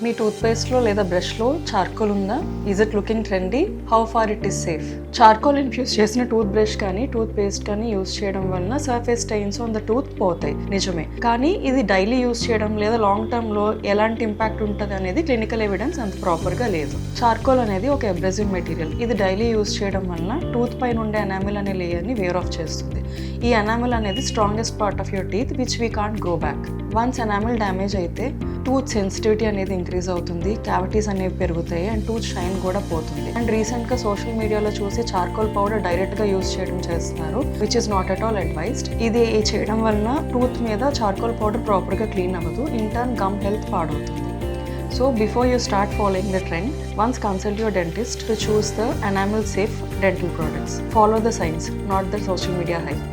మీ టూత్పేస్ట్లో లేదా బ్రష్లో చార్కోల్ ఉందా? Is it looking trendy? How far it is safe? Charcoal infuse చేసిన టూత్ బ్రష్ కానీ టూత్ పేస్ట్ కానీ యూజ్ చేయడం వలన surface stains on the tooth పోతాయి, నిజమే. కానీ ఇది డైలీ యూజ్ చేయడం లేదా లాంగ్ టర్మ్లో ఎలాంటి ఇంపాక్ట్ ఉంటుంది అనేది క్లినికల్ ఎవిడెన్స్ అంత ప్రాపర్గా లేదు. చార్కోల్ అనేది ఒక అబ్రెసివ్ మెటీరియల్. ఇది డైలీ యూజ్ చేయడం వలన టూత్ పైన ఉండే ఎనామిల్ అనే లేయర్ని వేర్ ఆఫ్ చేస్తుంది. ఈ ఎనామిల్ అనేది strongest part of your teeth which we can't grow back. Once enamel damage అయితే టూత్ సెన్సిటివిటీ అనేది ఇంక్రీజ్ అవుతుంది, క్యావిటీస్ అనేవి పెరుగుతాయి అండ్ టూత్ షైన్ కూడా పోతుంది. అండ్ రీసెంట్గా సోషల్ మీడియాలో చూసి చార్కోల్ పౌడర్ డైరెక్ట్గా యూజ్ చేయడం చేస్తున్నారు, which is not at all advised. ఇది చేయడం వలన టూత్ మీద చార్కోల్ పౌడర్ ప్రాపర్గా క్లీన్ అవ్వదు, ఇన్ టర్న్ గమ్ హెల్త్ పాడవుతుంది. So before you start following the trend, once consult your dentist to choose the enamel safe dental products. Follow the science, not the social media hype.